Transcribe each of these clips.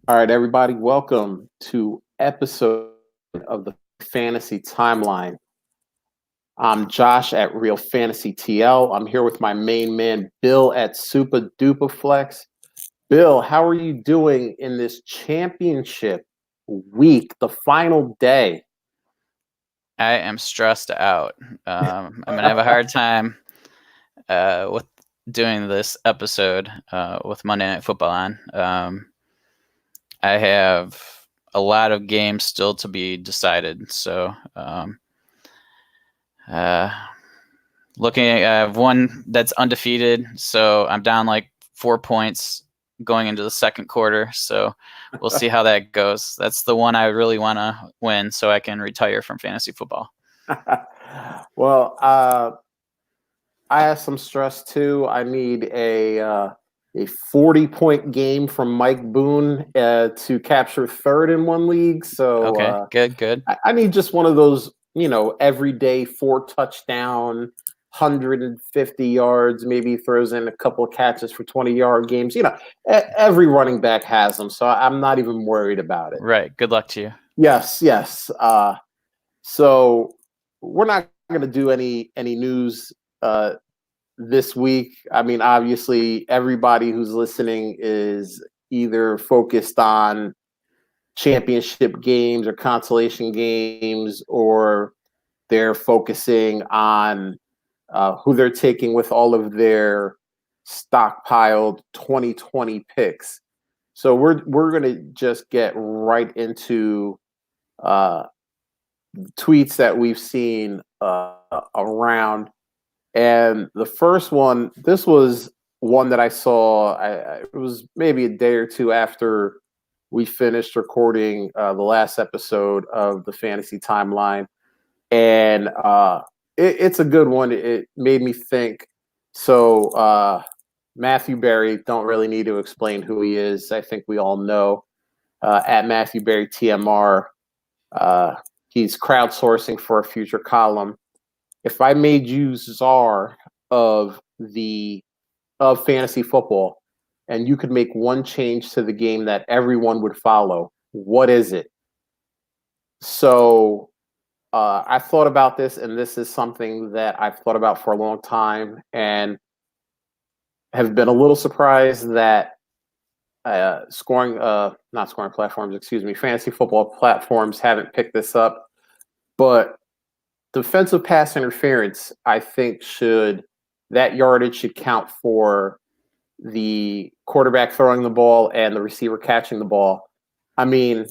All right, everybody, welcome to episode of the Fantasy Timeline. I'm Josh at Real Fantasy TL. I'm here with my main man, Bill at Super Duper Flex. Bill, how are you doing in this championship week, the final day? I am stressed out. I'm gonna have a hard time with doing this episode with Monday Night Football on. I have a lot of games still to be decided, so looking at I have one that's undefeated, so I'm down like 4 points going into the second quarter. So we'll see how that goes. That's the one I really want to win, so I can retire from fantasy football. Well, I have some stress too. I need a 40-point game from Mike Boone to capture third in one league. So Okay, good. I need just one of those, everyday 4 touchdown, 150 yards, maybe throws in a couple of catches for 20-yard games. Every running back has them, so I'm not even worried about it. Right. Good luck to you. Yes. So we're not going to do any news this week. I mean, obviously, everybody who's listening is either focused on championship games or consolation games, or they're focusing on who they're taking with all of their stockpiled 2020 picks. So we're going to just get right into tweets that we've seen around. And the first one, this was one that I saw. It was maybe a day or two after we finished recording the last episode of the Fantasy Timeline, and it's a good one. It made me think. So Matthew Berry, don't really need to explain who he is. I think we all know. At Matthew Berry TMR, he's crowdsourcing for a future column. If I made you czar of fantasy football, and you could make one change to the game that everyone would follow, what is it? So I thought about this, and this is something that I've thought about for a long time, and have been a little surprised that not scoring platforms, fantasy football platforms haven't picked this up. But defensive pass interference, I think that yardage should count for the quarterback throwing the ball and the receiver catching the ball. I mean,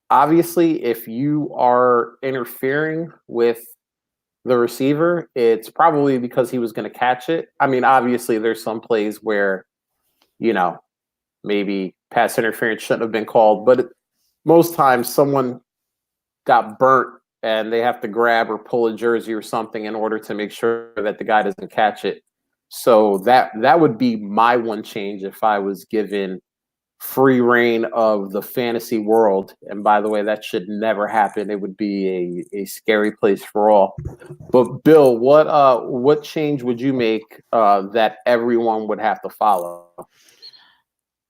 obviously, if you are interfering with the receiver, it's probably because he was going to catch it. I mean, obviously, there's some plays where, maybe pass interference shouldn't have been called, but most times someone got burnt and they have to grab or pull a jersey or something in order to make sure that the guy doesn't catch it. So that would be my one change if I was given free reign of the fantasy world. And by the way, that should never happen. It would be a scary place for all. But Bill, what change would you make that everyone would have to follow?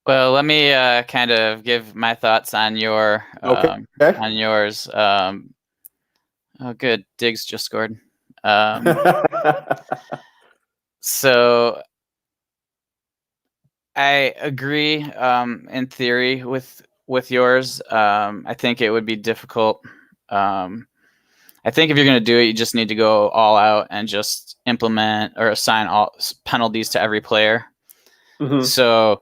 Well, let me kind of give my thoughts on your on yours. Oh, good. Diggs just scored. So I agree in theory with yours. I think it would be difficult. I think if you're going to do it, you just need to go all out and just implement or assign all penalties to every player. Mm-hmm. So,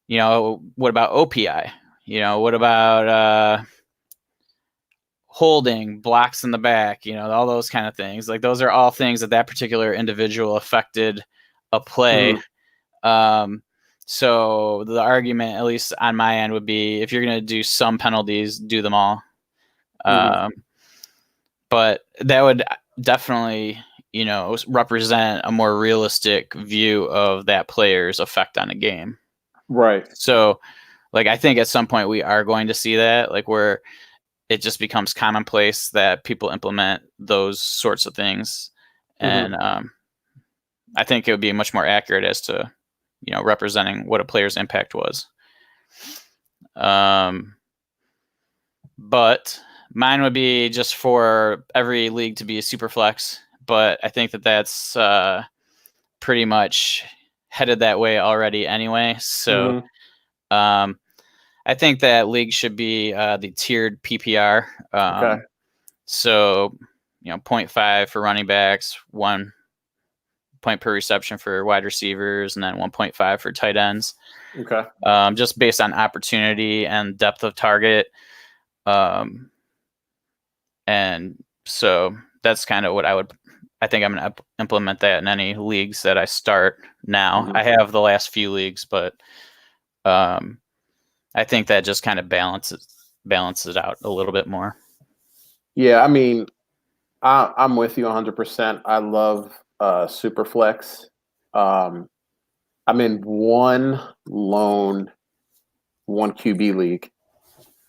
what about OPI? What about holding, blocks in the back, all those kind of things. Like those are all things that particular individual affected a play. Mm-hmm. So the argument, at least on my end, would be if you're going to do some penalties, do them all. Mm-hmm. But that would definitely, represent a more realistic view of that player's effect on a game. Right. So, I think at some point we are going to see that, where it just becomes commonplace that people implement those sorts of things. Mm-hmm. And I think it would be much more accurate as to, representing what a player's impact was. But mine would be just for every league to be a super flex. But I think that that's pretty much headed that way already anyway. So I think that league should be the tiered PPR. Okay. So, 0.5 for running backs, 1 point per reception for wide receivers, and then 1.5 for tight ends. Okay. Just based on opportunity and depth of target. And so that's kind of what I think I'm going to implement that in any leagues that I start now. I have the last few leagues, but I think that just kind of balances out a little bit more. Yeah, I mean, I'm with you 100%. I love Superflex. I'm in one QB league,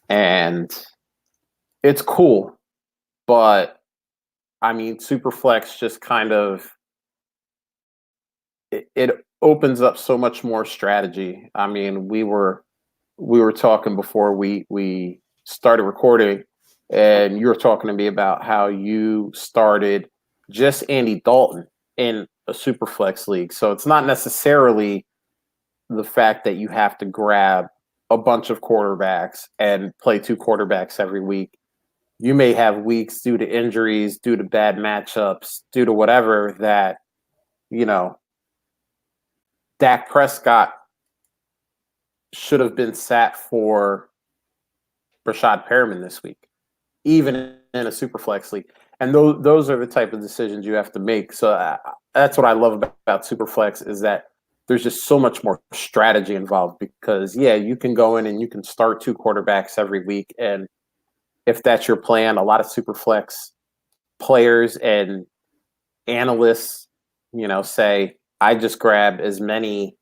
and it's cool, but I mean, Superflex just kind of it opens up so much more strategy. I mean, we were talking before we started recording, and you were talking to me about how you started just Andy Dalton in a Superflex league. So it's not necessarily the fact that you have to grab a bunch of quarterbacks and play 2 quarterbacks every week. You may have weeks due to injuries, due to bad matchups, due to whatever that, Dak Prescott should have been sat for Rashad Perriman this week, even in a Superflex league. And those are the type of decisions you have to make. So that's what I love about Superflex is that there's just so much more strategy involved because, you can go in and you can start 2 quarterbacks every week. And if that's your plan, a lot of Superflex players and analysts, say, I just grab as many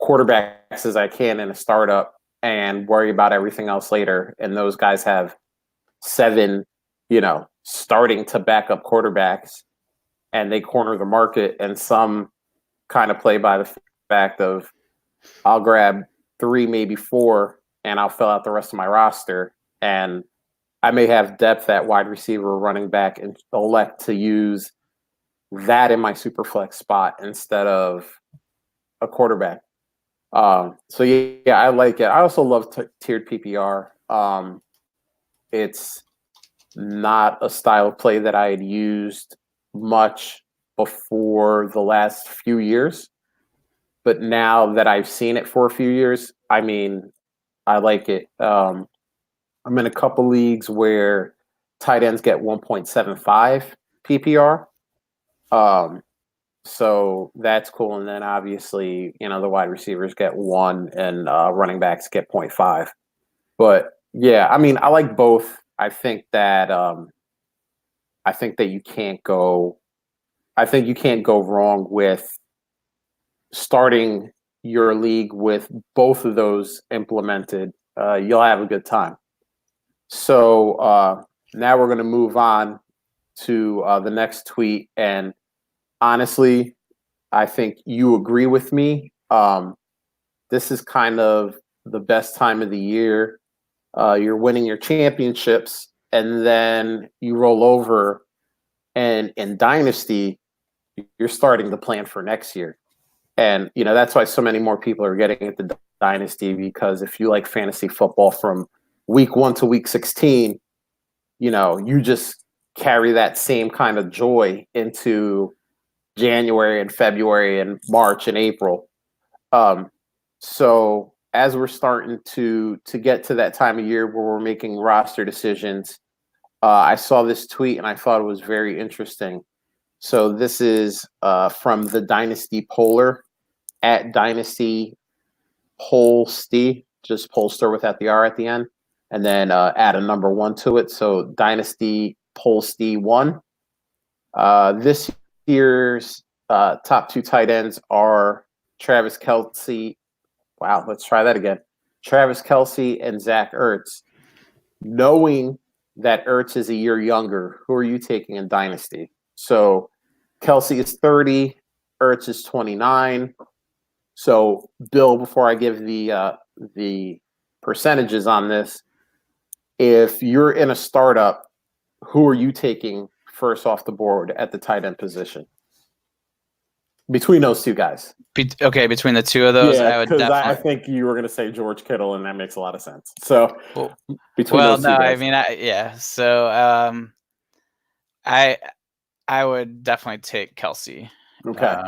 quarterbacks as I can in a startup and worry about everything else later. And those guys have 7, starting to backup quarterbacks, and they corner the market. And some kind of play by the fact of I'll grab 3, maybe 4, and I'll fill out the rest of my roster. And I may have depth at wide receiver or running back and elect to use that in my super flex spot instead of a quarterback. So I like it. I also love tiered PPR. It's not a style of play that I had used much before the last few years, but now that I've seen it for a few years, I mean, I like it. I'm in a couple leagues where tight ends get 1.75 PPR. So that's cool. And then obviously, the wide receivers get 1 and running backs get 0.5. But I mean, I like both. I think that you can't go wrong with starting your league with both of those implemented. You'll have a good time. So now we're going to move on to the next tweet. And honestly, I think you agree with me. This is kind of the best time of the year. You're winning your championships, and then you roll over, and in Dynasty, you're starting to plan for next year. And, that's why so many more people are getting into Dynasty, because if you like fantasy football from week 1 to week 16, you just carry that same kind of joy into January and February and March and April. So as we're starting to get to that time of year where we're making roster decisions, I saw this tweet and I thought it was very interesting. So this is from the Dynasty Poller at Dynasty Polsty, just Polster without the R at the end, and then add a number 1 to it. So Dynasty Polsty 1. This year's top 2 tight ends are Travis Kelce. Wow, let's try that again. Travis Kelce and Zach Ertz. Knowing that Ertz is a year younger, who are you taking in Dynasty? So Kelce is 30, Ertz is 29. So Bill, before I give the percentages on this. If you're in a startup, who are you taking first off the board at the tight end position between those two guys? Between the two of those, I would because definitely. I think you were going to say George Kittle, and that makes a lot of sense. So between Well, those no, two guys, I mean, yeah. So I would definitely take Kelsey. okay.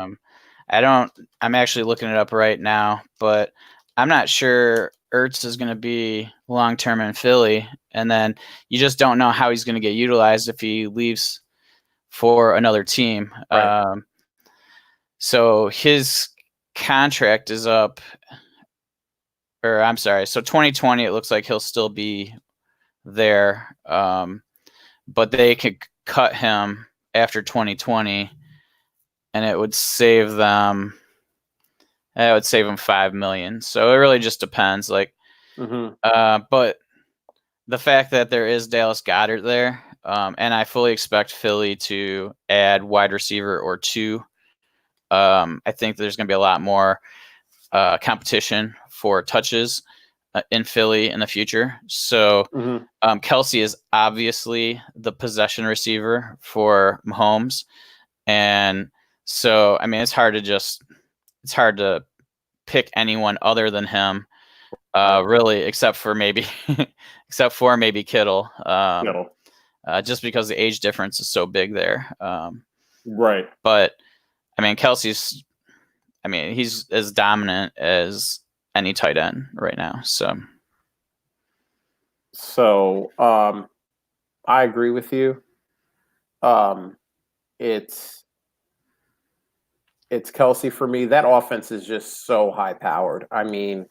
I'm actually looking it up right now, but I'm not sure Ertz is going to be long-term in Philly. And then you just don't know how he's going to get utilized if he leaves for another team. Right. So his contract is up, or I'm sorry. So 2020, it looks like he'll still be there. But they could cut him after 2020 and it would save them. It would save them $5 million. So it really just depends. Like, but the fact that there is Dallas Goedert there, and I fully expect Philly to add wide receiver or two. I think there's going to be a lot more competition for touches in Philly in the future. So Kelsey is obviously the possession receiver for Mahomes, and so I mean it's hard to pick anyone other than him, really, except for maybe Kittle, just because the age difference is so big there. Right. But I mean, he's as dominant as any tight end right now. So I agree with you. It's Kelsey for me. That offense is just so high powered. I mean,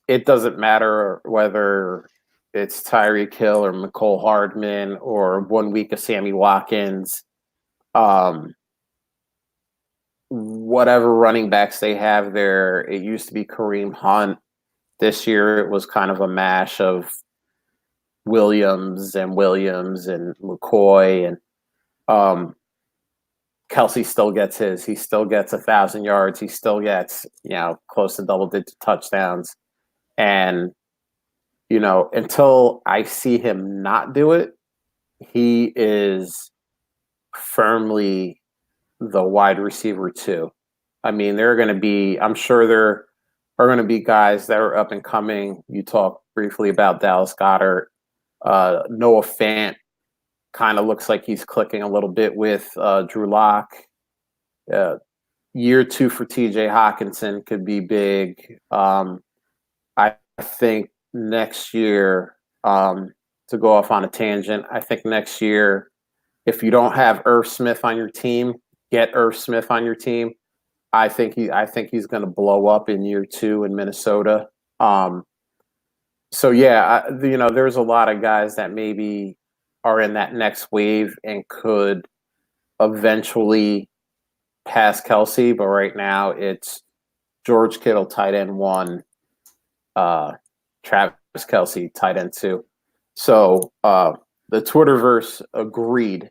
it doesn't matter whether it's Tyreek Hill or McCole Hardman or 1 week of Sammy Watkins. Whatever running backs they have there, it used to be Kareem Hunt. This year it was kind of a mash of Williams and McCoy, and Kelsey still gets his. He still gets 1,000 yards. He still gets, close to double-digit touchdowns. And, until I see him not do it, he is firmly the wide receiver too. I mean, I'm sure there are going to be guys that are up and coming. You talked briefly about Dallas Goedert. Noah Fant kind of looks like he's clicking a little bit with Drew Lock. Year 2 for TJ Hawkinson could be big. I think next year, to go off on a tangent, I think next year, if you don't have Irv Smith on your team, get Irv Smith on your team. I think he's going to blow up in year 2 in Minnesota. So yeah, there's a lot of guys that maybe are in that next wave and could eventually pass Kelsey, but right now it's George Kittle, tight end 1, Travis Kelsey, tight end 2. So the Twitterverse agreed.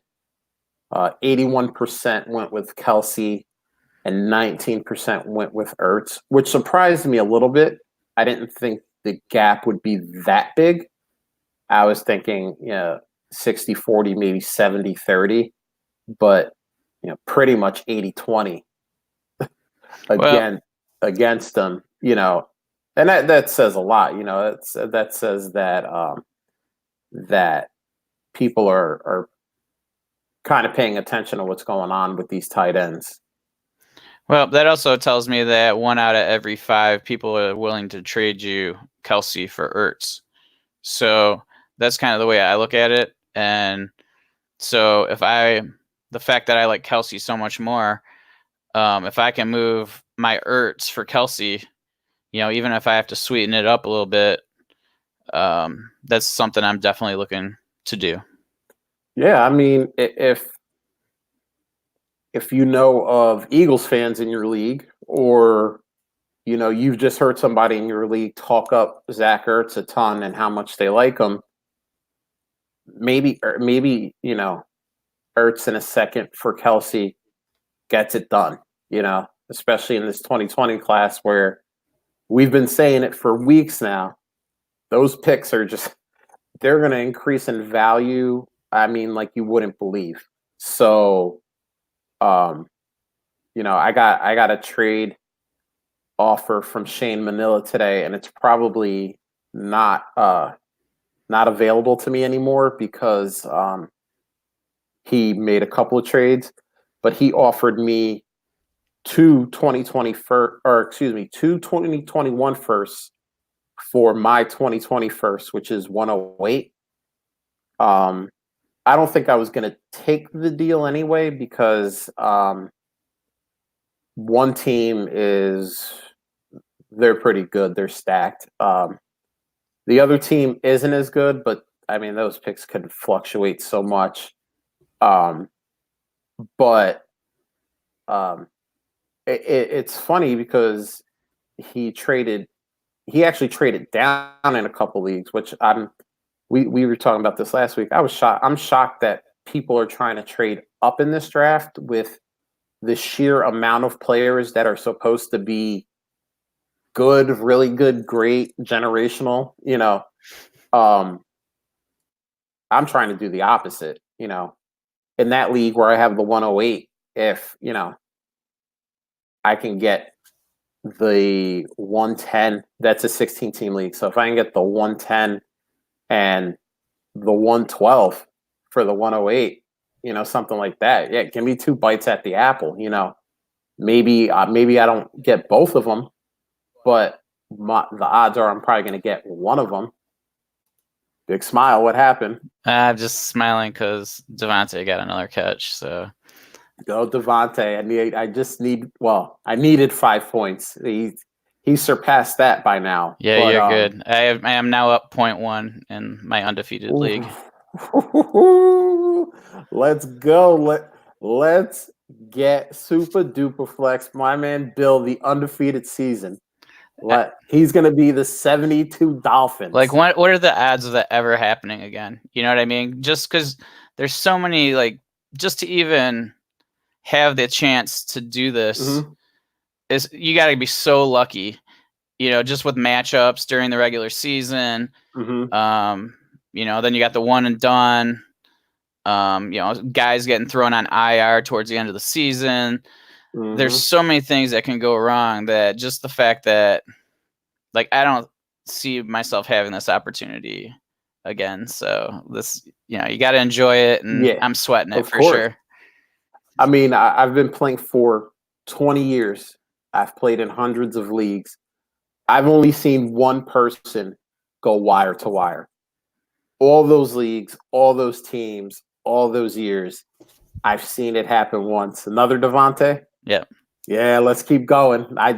81% went with Kelsey and 19% went with Ertz, which surprised me a little bit. I didn't think the gap would be that big. I was thinking, 60-40, maybe 70-30, but pretty much 80-20 against them, and that says a lot. That says that that people are kind of paying attention to what's going on with these tight ends. Well, that also tells me that 1 out of every 5 people are willing to trade you Kelsey for Ertz. So that's kind of the way I look at it. And so the fact that I like Kelsey so much more, if I can move my Ertz for Kelsey, even if I have to sweeten it up a little bit, that's something I'm definitely looking to do. Yeah, I mean, if you know of Eagles fans in your league, or you've just heard somebody in your league talk up Zach Ertz a ton and how much they like him, maybe Ertz in a second for Kelsey gets it done. Especially in this 2020 class where we've been saying it for weeks now. those picks are they're going to increase in value. I mean, like you wouldn't believe. So, I got a trade offer from Shane Manila today, and it's probably not available to me anymore because he made a couple of trades, but he offered me two 2021 firsts for my 2020 first, which is 108. I don't think I was going to take the deal anyway because one team they're pretty good. They're stacked. The other team isn't as good, but I mean, those picks can fluctuate so much. But it's funny because he actually traded down in a couple leagues, which we were talking about this last week. I was shocked. I'm shocked that people are trying to trade up in this draft with the sheer amount of players that are supposed to be good, really good, great, generational. I'm trying to do the opposite. In that league where I have the 108, if I can get the 110, that's a 16-team league. So if I can get the 110 and the 112 for the 108, something like that. Yeah, give me 2 bites at the apple. Maybe I don't get both of them, but the odds are I'm probably going to get one of them. Big smile. What happened? I'm just smiling because Devontae got another catch. So go Devontae. I needed 5 points. He surpassed that by now. Yeah, but, you're good. I am now up 0.1 in my undefeated league. Let's go. Let's get super duper flex. My man Bill, the undefeated season. He's going to be the 72 Dolphins. Like, what are the odds of that ever happening again? You know what I mean? Just because there's so many, like, just to even have the chance to do this, is you got to be so lucky, just with matchups during the regular season. Then you got the one and done, guys getting thrown on IR towards the end of the season. There's so many things that can go wrong that just the fact that, like, I don't see myself having this opportunity again. So this, you got to enjoy it, and I'm sweating it for sure. I mean, I've been playing for 20 years. I've played in hundreds of leagues. I've only seen one person go wire to wire. All those leagues, all those teams, all those years, I've seen it happen once. Another Devontae? Yeah. Yeah, let's keep going. I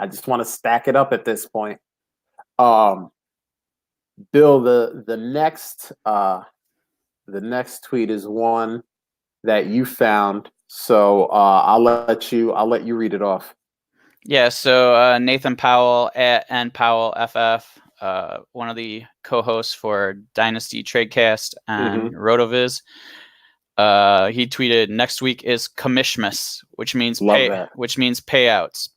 just want to stack it up at this point. Bill, the next tweet is one that you found. So I'll let you read it off. Yeah, so Nathan Powell at NPowellFF, one of the co-hosts for Dynasty Tradecast on RotoViz. He tweeted, "Next week is Commismas, which means payouts.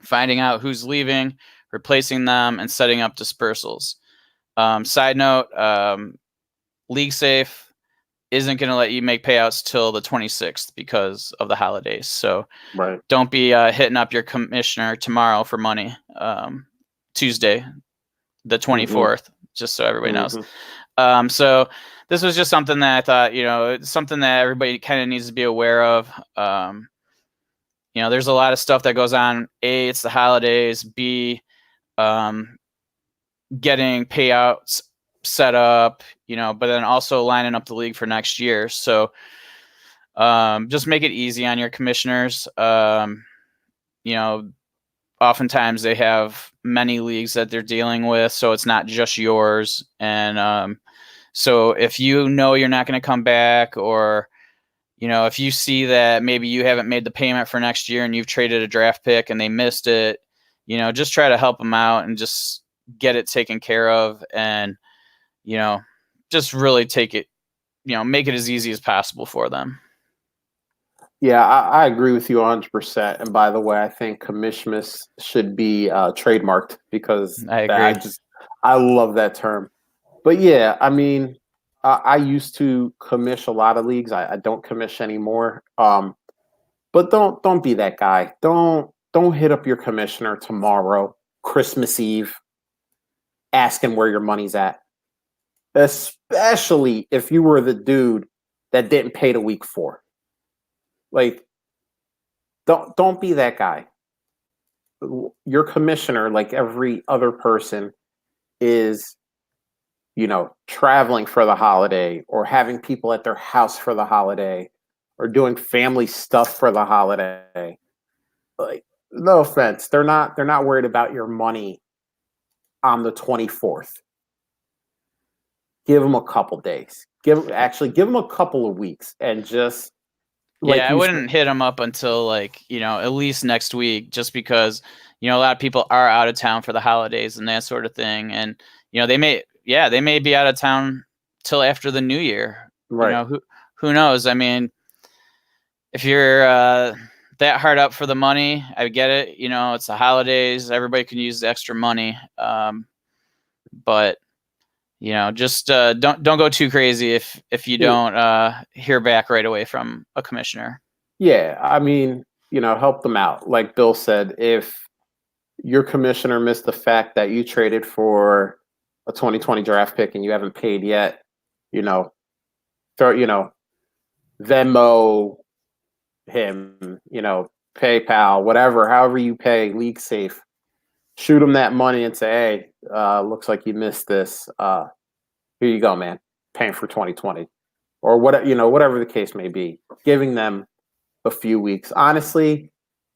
Finding out who's leaving, replacing them, and setting up dispersals. Side note, LeagueSafe isn't going to let you make payouts till the 26th because of the holidays. So don't be hitting up your commissioner tomorrow for money. Tuesday, the 24th, just so everybody knows. So this was just something that I thought, it's something that everybody kind of needs to be aware of. There's a lot of stuff that goes on. A, it's the holidays. B, getting payouts set up, but then also lining up the league for next year. So just make it easy on your commissioners. Oftentimes they have many leagues that they're dealing with, so it's not just yours. And so if you're not going to come back, or if you see that maybe you haven't made the payment for next year and you've traded a draft pick and they missed it, just try to help them out and just get it taken care of, and just really take it, make it as easy as possible for them. Yeah, I agree with you 100%. And by the way, I think Commismas should be trademarked because I love that term. But yeah, I mean, I used to commish a lot of leagues. I don't commish anymore. But don't be that guy. Don't hit up your commissioner tomorrow, Christmas Eve, asking where your money's at. Especially if you were the dude that didn't pay the week for. Like, don't be that guy. Your commissioner, like every other person, is traveling for the holiday or having people at their house for the holiday or doing family stuff for the holiday. Like, no offense, they're not worried about your money on the 24th. Give them a couple days. Give them a couple of weeks and just I wouldn't hit them up until at least next week, just because a lot of people are out of town for the holidays and that sort of thing, and they may be out of town till after the new year. Right. Who knows? I mean, if you're that hard up for the money, I get it. It's the holidays, everybody can use the extra money, but just don't go too crazy if you don't hear back right away from a commissioner. Yeah, I mean, help them out. Like Bill said, if your commissioner missed the fact that you traded for a 2020 draft pick and you haven't paid yet, throw, Venmo him, PayPal, whatever, however you pay, league safe. Shoot him that money and say, hey, looks like you missed this. Here you go, man. Paying for 2020 or whatever the case may be. Giving them a few weeks. Honestly,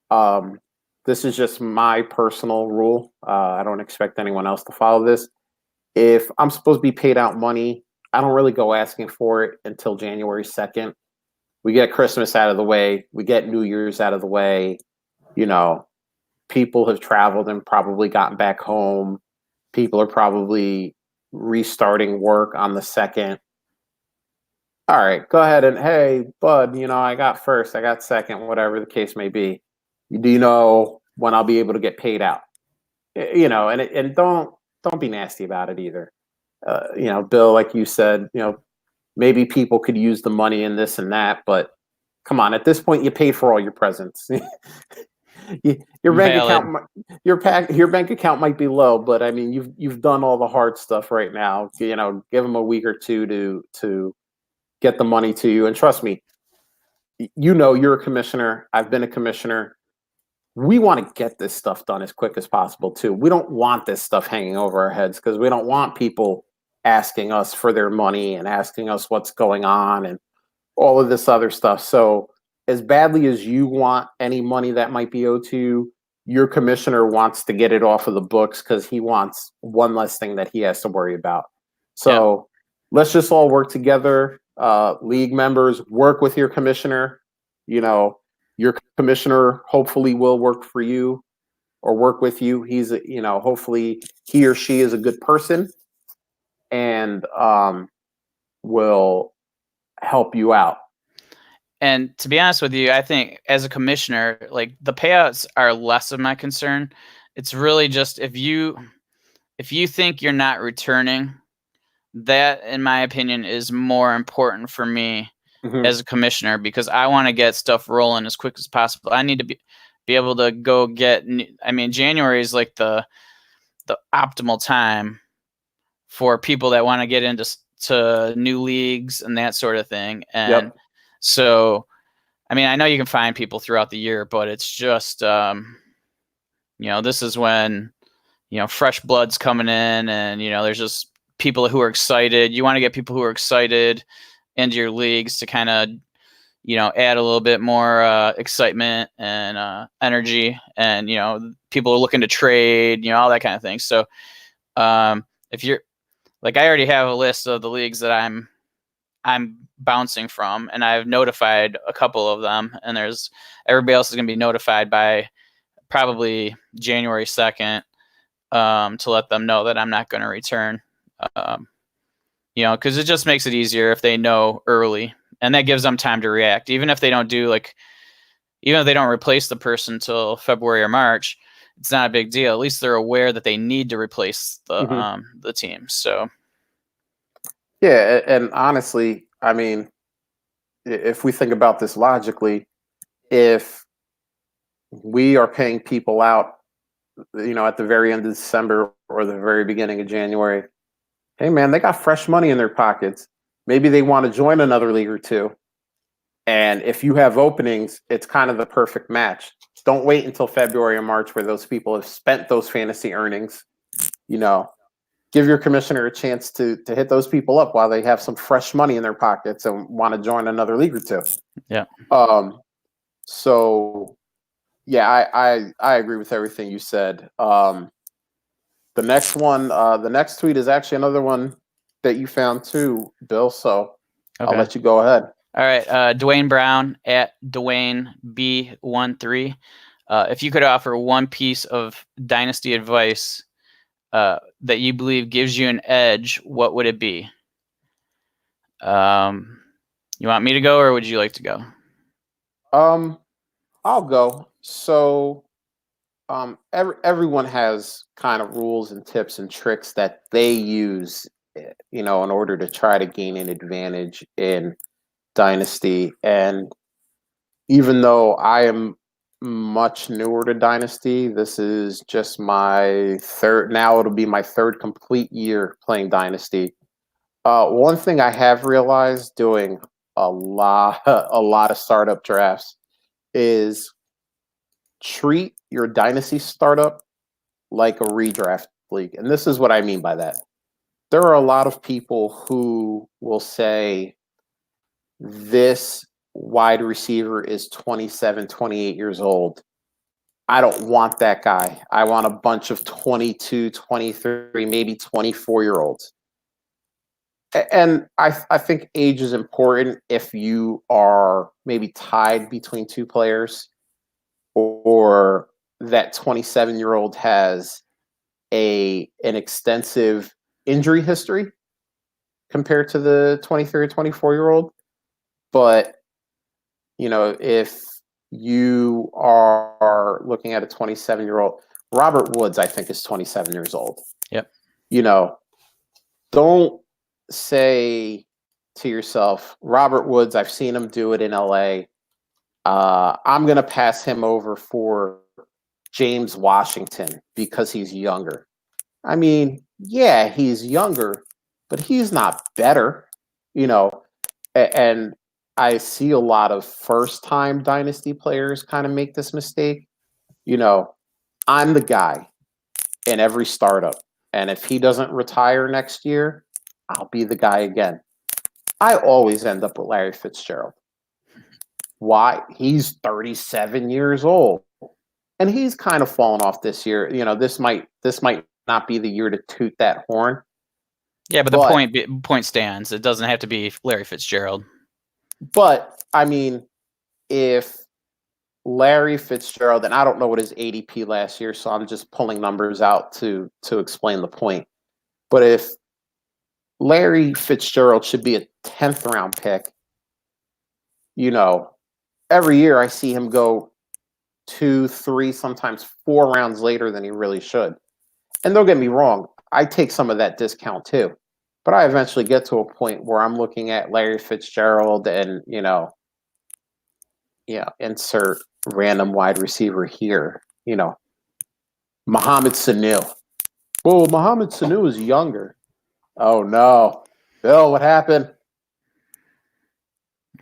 this is just my personal rule. I don't expect anyone else to follow this. If I'm supposed to be paid out money, I don't really go asking for it until January 2nd. We get Christmas out of the way. We get New Year's out of the way. People have traveled and probably gotten back home. People are probably restarting work on the 2nd. All right, go ahead and, hey, bud, I got first, I got second, whatever the case may be. Do you know when I'll be able to get paid out? And don't be nasty about it either. Bill, like you said, maybe people could use the money in this and that, but come on, at this point, you paid for all your presents. Your bank account might be low, but I mean, you've done all the hard stuff right now. Give them a week or two to get the money to you. And trust me, you're a commissioner. I've been a commissioner. We want to get this stuff done as quick as possible too. We don't want this stuff hanging over our heads because we don't want people asking us for their money and asking us what's going on and all of this other stuff. So as badly as you want any money that might be owed to you, your commissioner wants to get it off of the books because he wants one less thing that he has to worry about. So let's just all work together. League members, work with your commissioner. Your commissioner hopefully will work for you or work with you. He's, hopefully he or she is a good person and will help you out. And to be honest with you, I think as a commissioner, like the payouts are less of my concern. It's really just if you think you're not returning, that in my opinion is more important for me as a commissioner, because I want to get stuff rolling as quick as possible. I need to be able to go get. I mean, January is like the optimal time for people that want to get into new leagues and that sort of thing. And so, I mean, I know you can find people throughout the year, but it's just, this is when, fresh blood's coming in and, there's just people who are excited. You want to get people who are excited into your leagues to kind of, add a little bit more excitement and energy, and, people are looking to trade, all that kind of thing. So if you're like, I already have a list of the leagues that I'm bouncing from, and I've notified a couple of them, and everybody else is going to be notified by probably January 2nd to let them know that I'm not going to return. Because it just makes it easier if they know early, and that gives them time to react. Even if they don't replace the person till February or March, it's not a big deal. At least they're aware that they need to replace Mhm. the team. So Yeah, and honestly, I mean, if we think about this logically, if we are paying people out, at the very end of December or the very beginning of January, hey man, they got fresh money in their pockets. Maybe they want to join another league or two. And if you have openings, it's kind of the perfect match. Don't wait until February or March where those people have spent those fantasy earnings. You know, give your commissioner a chance to hit those people up while they have some fresh money in their pockets and want to join another league or two. yeah. So yeah, I agree with everything you said. The next one, the next tweet is actually another one that you found too, Bill. So Okay. I'll let you go ahead. All right, Dwayne Brown at Dwayne B13. If you could offer one piece of dynasty advice that you believe gives you an edge, what would it be? You want me to go, or would you like to go? I'll go. So, everyone has kind of rules and tips and tricks that they use, in order to try to gain an advantage in Dynasty. And even though I am much newer to Dynasty, this is just my third. Now it'll be my third complete year playing Dynasty. One thing I have realized doing a lot of startup drafts is treat your dynasty startup like a redraft league. And this is what I mean by that. There are a lot of people who will say this wide receiver is 27, 28 years old. I don't want that guy. I want a bunch of 22, 23, maybe 24-year-olds. And I think age is important if you are maybe tied between two players, or that 27-year-old has an extensive injury history compared to the 23 or 24-year-old. But if you are looking at a 27-year-old, Robert Woods, I think, is 27 years old. Yep. Don't say to yourself, Robert Woods, I've seen him do it in LA. I'm going to pass him over for James Washington because he's younger. I mean, yeah, he's younger, but he's not better, and I see a lot of first-time Dynasty players kind of make this mistake. I'm the guy in every startup, and if he doesn't retire next year, I'll be the guy again. I always end up with Larry Fitzgerald. Why? He's 37 years old, and he's kind of fallen off this year. This might not be the year to toot that horn. Yeah, but the point stands. It doesn't have to be Larry Fitzgerald. But I mean, if Larry Fitzgerald, and I don't know what his ADP last year, so I'm just pulling numbers out to explain the point. But if Larry Fitzgerald should be a 10th round pick, every year I see him go 2, 3, sometimes 4 rounds later than he really should. And don't get me wrong, I take some of that discount too. But I eventually get to a point where I'm looking at Larry Fitzgerald and, insert random wide receiver here, Mohamed Sanu. Well, Mohamed Sanu is younger. Oh, no. Bill, what happened?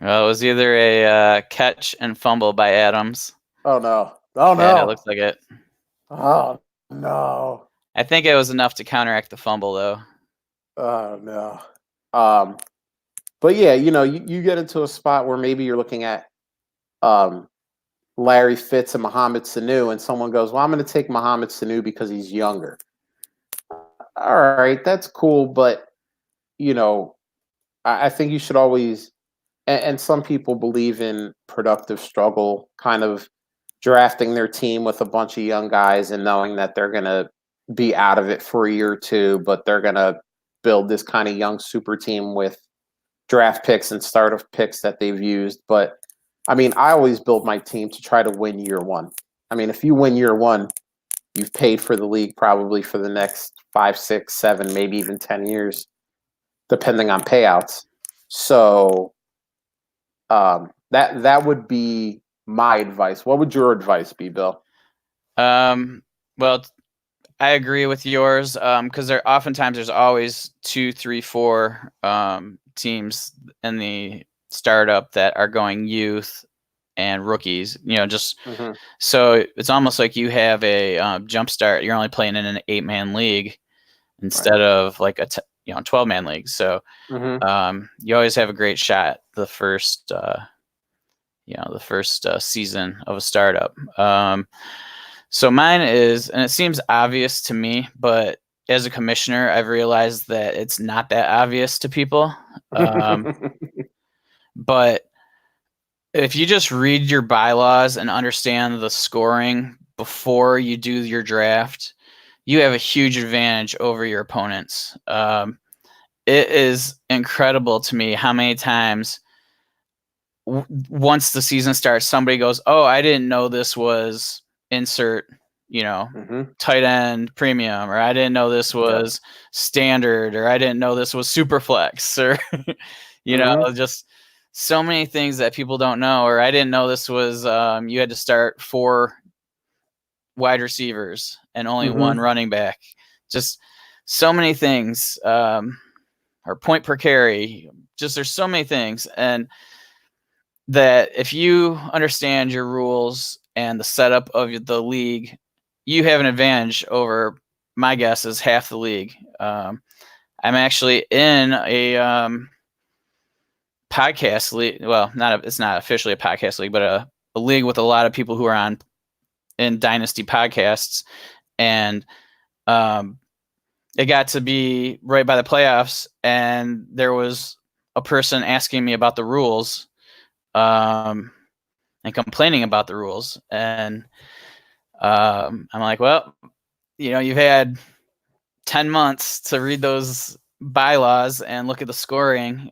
Well, it was either a catch and fumble by Adams. Oh, no. Oh, no. Yeah, it looks like it. Oh, no. I think it was enough to counteract the fumble, though. Oh, no. But yeah, you get into a spot where maybe you're looking at Larry Fitz and Mohamed Sanu, and someone goes, well, I'm going to take Mohamed Sanu because he's younger. All right, that's cool, but, I think you should always, and some people believe in productive struggle, kind of drafting their team with a bunch of young guys and knowing that they're going to be out of it for a year or two, but they're going to build this kind of young super team with draft picks and startup picks that they've used. But I mean, I always build my team to try to win year one. I mean, if you win year one, you've paid for the league probably for the next 5, 6, 7, maybe even 10 years, depending on payouts. So that would be my advice. What would your advice be, Bill? Well, I agree with yours because there's always 2, 3, 4 teams in the startup that are going youth and rookies. So it's almost like you have a jump start. You're only playing in an 8-man league instead of like a 12-man league. So you always have a great shot the first season of a startup. So mine is, and it seems obvious to me, but as a commissioner, I've realized that it's not that obvious to people. But if you just read your bylaws and understand the scoring before you do your draft, you have a huge advantage over your opponents. It is incredible to me how many times once the season starts, somebody goes, "Oh, I didn't know this was insert, tight end premium," or "I didn't know this was standard," or "I didn't know this was super flex," or just so many things that people don't know, or "I didn't know this was you had to start 4 wide receivers and only 1 running back." Just so many things, or point per carry. Just there's so many things, and that if you understand your rules and the setup of the league, you have an advantage over, my guess is, half the league. I'm actually in a podcast league. Well, it's not officially a podcast league, but a league with a lot of people who are in Dynasty podcasts, and it got to be right by the playoffs, and there was a person asking me about the rules, and complaining about the rules, and I'm like, well, you've had 10 months to read those bylaws and look at the scoring.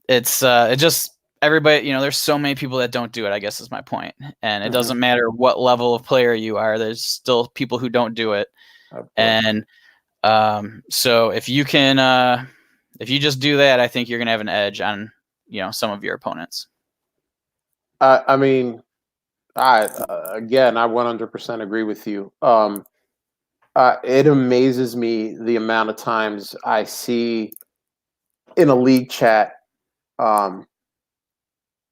It's it just everybody. There's so many people that don't do it, I guess is my point. And it doesn't matter what level of player you are. There's still people who don't do it. And so if you can, if you just do that, I think you're gonna have an edge on some of your opponents. I mean, I 100% agree with you. It amazes me the amount of times I see in a league chat,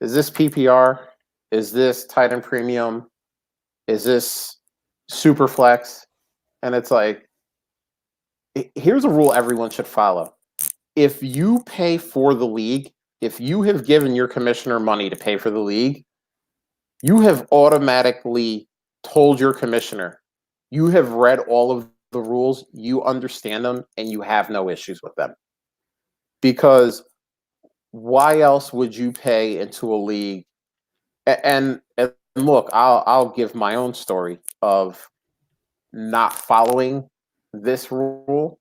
is this PPR? Is this tight end premium? Is this super flex? And it's like, here's a rule everyone should follow. If you pay for the league, if you have given your commissioner money to pay for the league, you have automatically told your commissioner, you have read all of the rules, you understand them, and you have no issues with them. Because why else would you pay into a league? And look, I'll give my own story of not following this rule.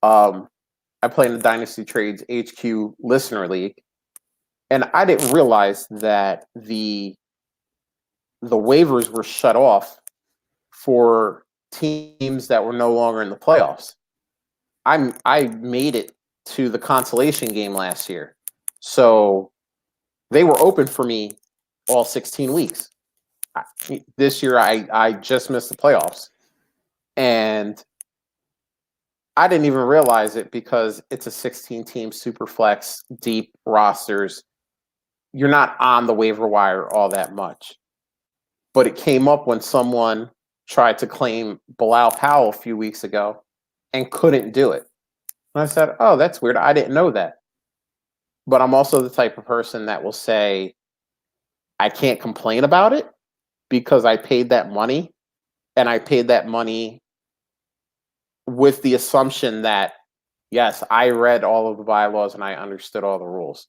I play in the Dynasty Trades HQ Listener League, and I didn't realize that the waivers were shut off for teams that were no longer in the playoffs. I made it to the consolation game last year, so they were open for me all 16 weeks. This year, I just missed the playoffs, and I didn't even realize it because it's a 16-team super flex, deep rosters. You're not on the waiver wire all that much. But it came up when someone tried to claim Bilal Powell a few weeks ago and couldn't do it. And I said, oh, that's weird. I didn't know that. But I'm also the type of person that will say, I can't complain about it because I paid that money, and I paid that money with the assumption that, yes, I read all of the bylaws and I understood all the rules.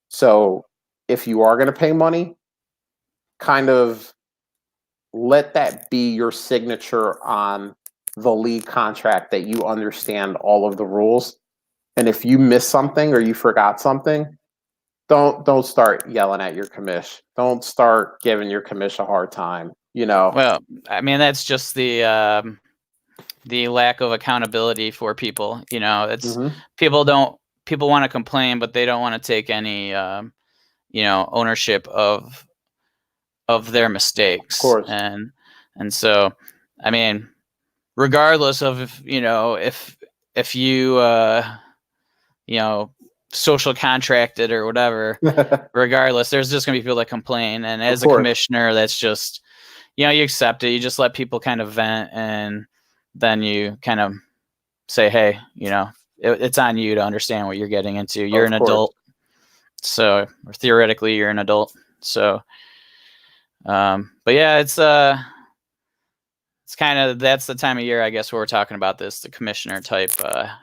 So if you are going to pay money, kind of let that be your signature on the league contract that you understand all of the rules. And if you miss something or you forgot something, don't start yelling at your commish. Don't start giving your commish a hard time. You know. Well, I mean, that's just the lack of accountability for people. You know, it's Hmm. people want to complain, but they don't want to take any ownership of their Of mistakes. course. And so, I mean, regardless of if you social contracted or whatever, regardless, there's just gonna be people that complain. And Of as a course. commissioner, that's just, you accept it. You just let people kind of vent, and then you kind of say, hey, it's on you to understand what you're getting into. You're Of an course. adult, so, or theoretically you're an adult. So but yeah, it's kind of, that's the time of year, I guess, where we're talking about the commissioner type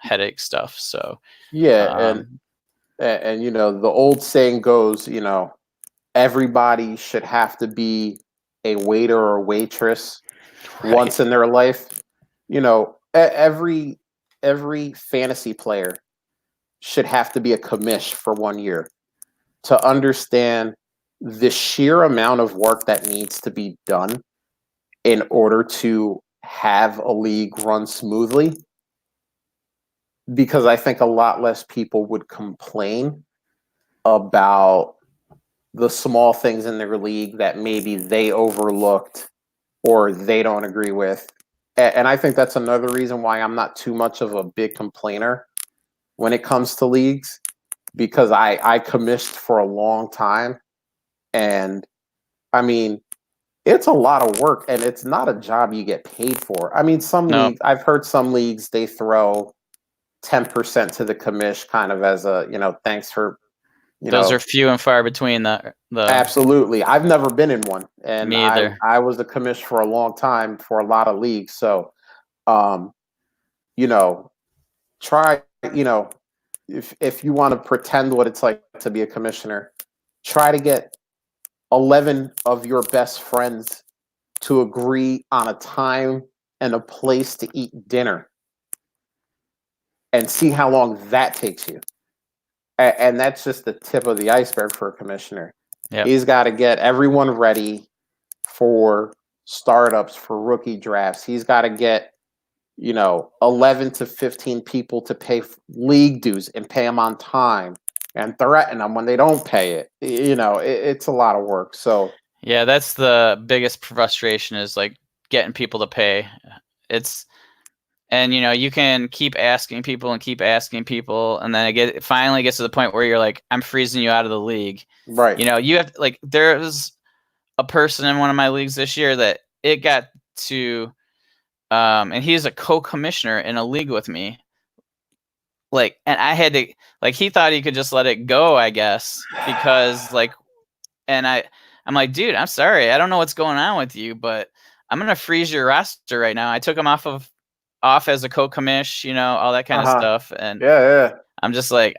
headache stuff. So Yeah, um and the old saying goes, everybody should have to be a waiter or waitress right. once in their life. Every fantasy player should have to be a commish for 1 year to understand the sheer amount of work that needs to be done in order to have a league run smoothly. Because I think a lot less people would complain about the small things in their league that maybe they overlooked or they don't agree with. And I think that's another reason why I'm not too much of a big complainer when it comes to leagues, because I commissioned for a long time. And I mean, it's a lot of work and it's not a job you get paid for. I mean, No, I've heard some leagues, they throw 10% to the commish kind of as a, thanks for, those are few and far between. The absolutely. I've never been in one, and Me I either. I was the commish for a long time for a lot of leagues. So, um, you know, try, if you want to pretend what it's like to be a commissioner, try to get 11 of your best friends to agree on a time and a place to eat dinner, and see how long that takes you. And that's just the tip of the iceberg for a commissioner. Yep. He's got to get everyone ready for startups, for rookie drafts. He's got to get, 11 to 15 people to pay league dues and pay them on time and threaten them when they don't pay it. It's a lot of work. So, Yeah, that's the biggest frustration, is like getting people to pay. It's And you can keep asking people and keep asking people, and then it finally gets to the point where you're like, I'm freezing you out of the league. right. You have like, there was a person in one of my leagues this year that it got to, and he's a co-commissioner in a league with me. Like, and I had to, like, he thought he could just let it go, I guess, because like, and I'm like, dude, I'm sorry, I don't know what's going on with you, but I'm gonna freeze your roster right now. I took him off as a co-commish, all that kind of Uh-huh. stuff, and Yeah, yeah. I'm just like,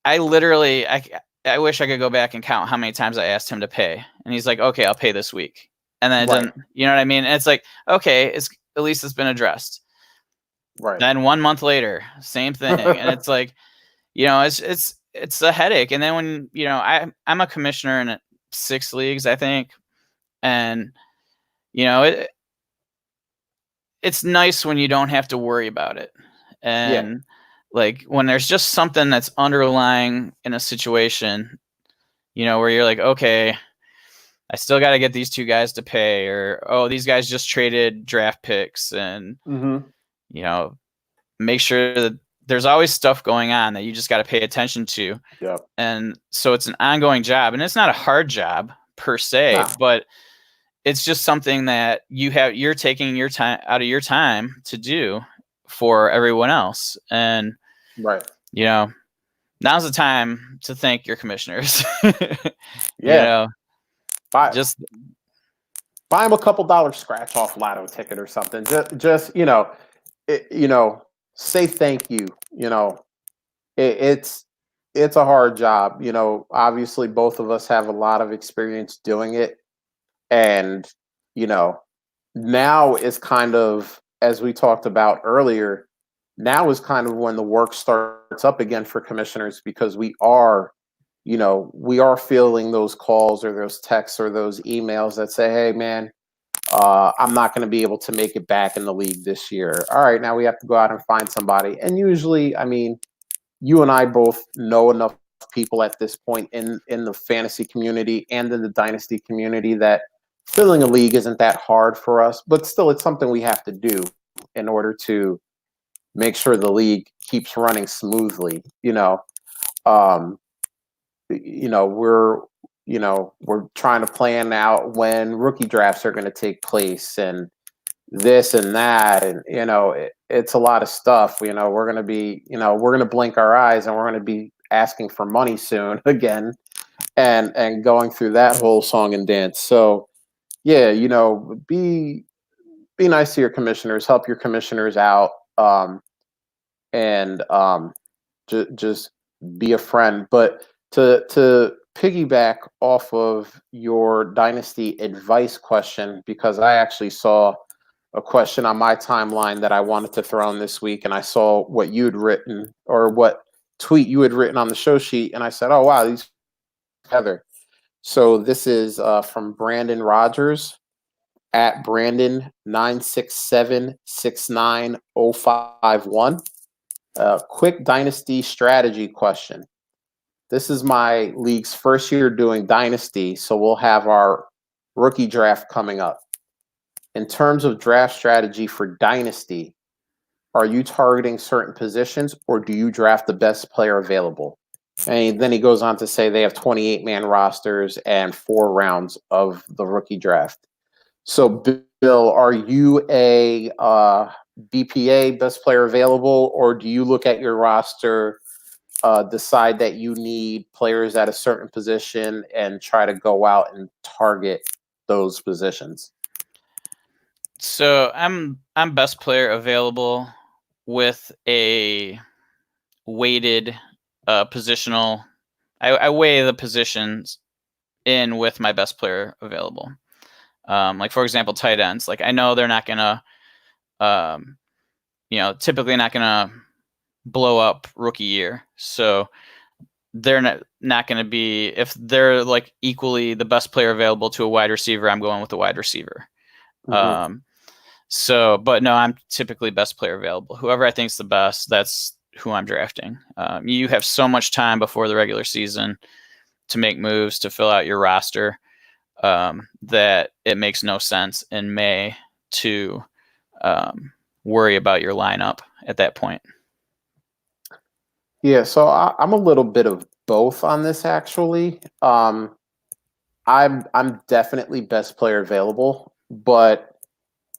I literally, I wish I could go back and count how many times I asked him to pay, and he's like, okay, I'll pay this week, and then it Right. doesn't, you know what I mean? And it's like, okay, at least it's been addressed. Right. Then 1 month later, same thing, and it's like, it's a headache. And then when I'm a commissioner in 6 leagues, I think, and it's nice when you don't have to worry about it. Yeah. And like, when there's just something that's underlying in a situation, where you're like, okay, I still got to get these 2 guys to pay, or, oh, these guys just traded draft picks, and, Mm-hmm. make sure that there's always stuff going on that you just got to pay attention to. Yeah. And so it's an ongoing job, and it's not a hard job per se, No. but it's just something that you're taking your time out of your time to do for everyone else. And, Right. now's the time to thank your commissioners. Yeah. Buy, Just, buy him a couple dollars scratch off lotto ticket or something. Just say thank you. It's a hard job. Obviously both of us have a lot of experience doing it, and now is kind of, as we talked about earlier, now is kind of when the work starts up again for commissioners, because we are we are fielding those calls or those texts or those emails that say, hey, man, I'm not going to be able to make it back in the league this year. All right, now we have to go out and find somebody. And usually, I mean, you and I both know enough people at this point in the fantasy community and in the dynasty community that filling a league isn't that hard for us, but still it's something we have to do in order to make sure the league keeps running smoothly. Um, we're we're trying to plan out when rookie drafts are going to take place and this and that, and it's a lot of stuff. We're going to be we're going to blink our eyes and we're going to be asking for money soon again, and going through that whole song and dance. So yeah, be nice to your commissioners, help your commissioners out, and just be a friend. But to piggyback off of your dynasty advice question, because I actually saw a question on my timeline that I wanted to throw in this week, and I saw what you had written or what tweet you had written on the show sheet, and I said, "Oh wow, these together." So this is from Brandon Rogers at Brandon 967690551. Quick dynasty strategy question. This is my league's first year doing dynasty, so we'll have our rookie draft coming up. In terms of draft strategy for dynasty, are you targeting certain positions or do you draft the best player available? And then he goes on to say they have 28-man rosters and 4 rounds of the rookie draft. So, Bill, are you a BPA, best player available, or do you look at your roster, decide that you need players at a certain position and try to go out and target those positions? So I'm best player available with a weighted positional. I weigh the positions in with my best player available. Like for example, tight ends. Like I know they're not gonna, typically not gonna blow up rookie year. So they're not going to be, if they're like equally the best player available to a wide receiver, I'm going with the wide receiver. Mm-hmm. But no, I'm typically best player available. Whoever I think is the best, that's who I'm drafting. You have so much time before the regular season to make moves, to fill out your roster, that it makes no sense in May to worry about your lineup at that point. Yeah, so I'm a little bit of both on this actually. I'm definitely best player available, but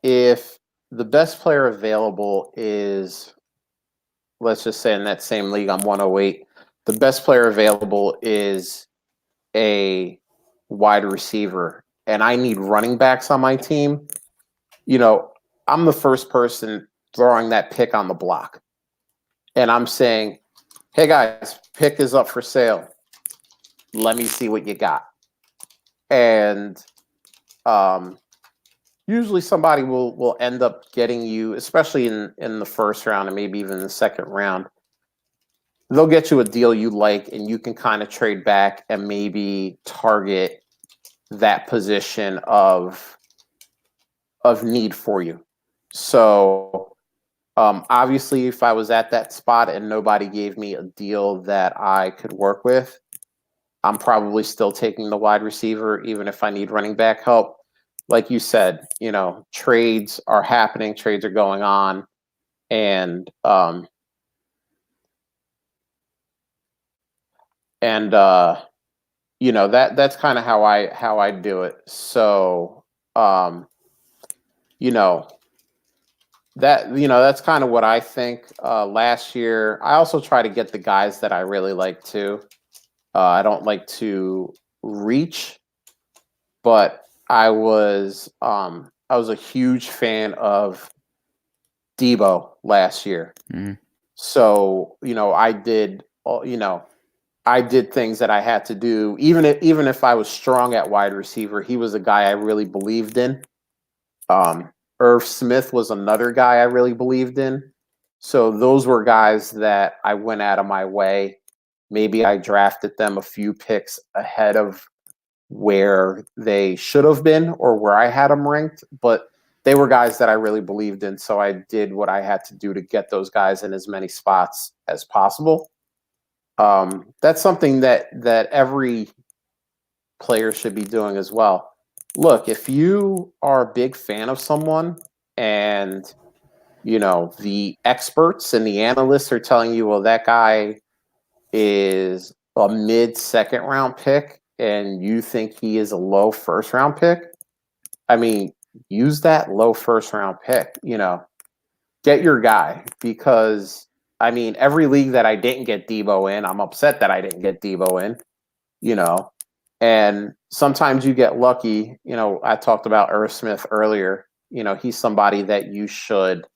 if the best player available is, let's just say in that same league, I'm 108, the best player available is a wide receiver, and I need running backs on my team, I'm the first person throwing that pick on the block. And I'm saying, hey guys, pick is up for sale. Let me see what you got. And usually somebody will end up getting you, especially in the first round and maybe even the second round. They'll get you a deal you like, and you can kind of trade back and maybe target that position of need for you. So obviously, if I was at that spot and nobody gave me a deal that I could work with, I'm probably still taking the wide receiver, even if I need running back help. Like you said, trades are happening, trades are going on, and that's kind of how I do it. So that's kind of what I think. Last year, I also try to get the guys that I really like too. I don't like to reach, but I was a huge fan of Debo last year. Mm-hmm. So I did things that I had to do. Even if I was strong at wide receiver, he was a guy I really believed in. Irv Smith was another guy I really believed in. So those were guys that I went out of my way maybe I drafted them a few picks ahead of where they should have been or where I had them ranked, but they were guys that I really believed in. So I did what I had to do to get those guys in as many spots as possible. That's something that every player should be doing as well. Look, if you are a big fan of someone and the experts and the analysts are telling you, well, that guy is a mid-second round pick and you think he is a low first round pick, I mean, use that low first round pick, get your guy, because I mean, every league that I didn't get Debo in, I'm upset that I didn't get Debo in, and sometimes you get lucky. I talked about Irv Smith earlier. He's somebody that you should,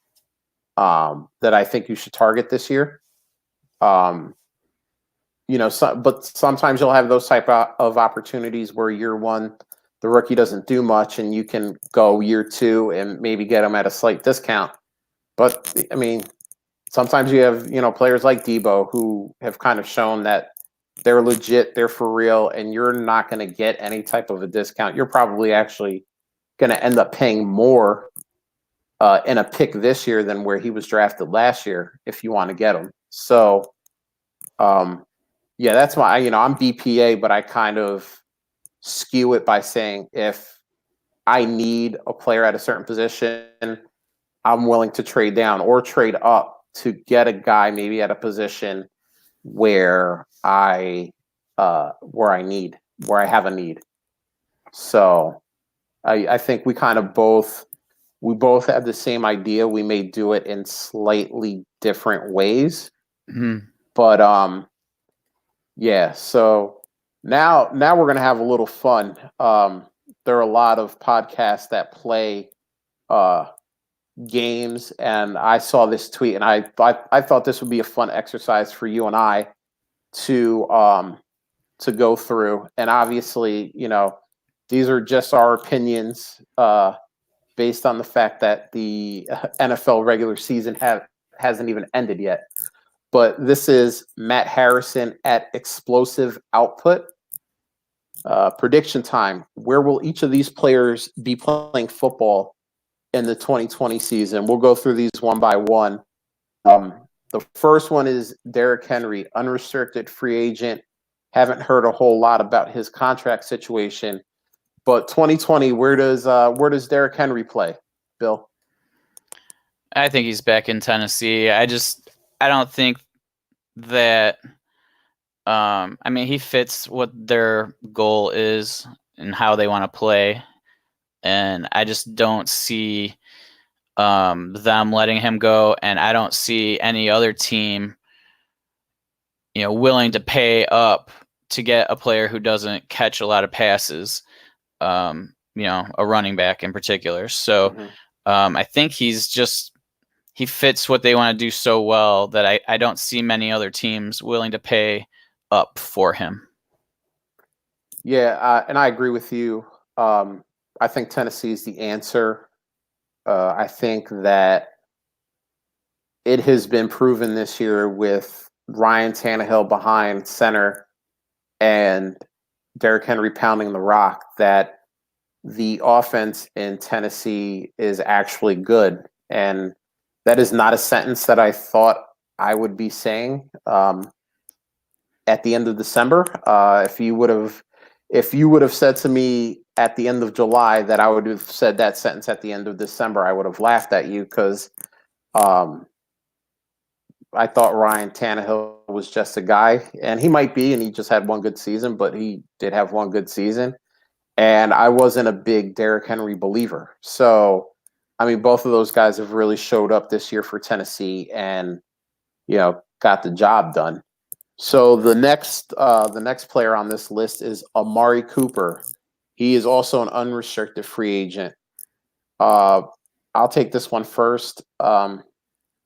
that I think you should target this year. But sometimes you'll have those type of opportunities where year one, the rookie doesn't do much and you can go year two and maybe get them at a slight discount. But I mean, sometimes you have, players like Debo who have kind of shown that they're legit, they're for real, and you're not going to get any type of a discount. You're probably actually going to end up paying more in a pick this year than where he was drafted last year if you want to get him. So, yeah, that's why, I'm BPA, but I kind of skew it by saying if I need a player at a certain position, I'm willing to trade down or trade up to get a guy maybe at a position where I have a need. So I think we kind of both have the same idea. We may do it in slightly different ways. Mm-hmm. But yeah, so now we're gonna have a little fun. There are a lot of podcasts that play games, and I saw this tweet, and I thought this would be a fun exercise for you and I to go through. And obviously, these are just our opinions based on the fact that the NFL regular season hasn't even ended yet. But this is Matt Harrison at Explosive Output. Prediction time. Where will each of these players be playing football in the 2020 season? We'll go through these one by one. The first one is Derrick Henry, unrestricted free agent. Haven't heard a whole lot about his contract situation. But 2020, where does Derrick Henry play, Bill? I think he's back in Tennessee. I don't think that. I mean, he fits what their goal is and how they want to play, and I just don't see them letting him go, and I don't see any other team, willing to pay up to get a player who doesn't catch a lot of passes. A running back in particular. So I think he fits what they want to do so well that I don't see many other teams willing to pay up for him. Yeah, and I agree with you. I think Tennessee is the answer. I think that it has been proven this year with Ryan Tannehill behind center and Derrick Henry pounding the rock that the offense in Tennessee is actually good. And that is not a sentence that I thought I would be saying at the end of December. If you would have said to me at the end of July that I would have said that sentence at the end of December, I would have laughed at you, because I thought Ryan Tannehill was just a guy, and he might be, and he just had one good season, but he did have one good season. And I wasn't a big Derrick Henry believer. So, I mean, both of those guys have really showed up this year for Tennessee and, got the job done. So the next player on this list is Amari Cooper. He is also an unrestricted free agent. I'll take this one first.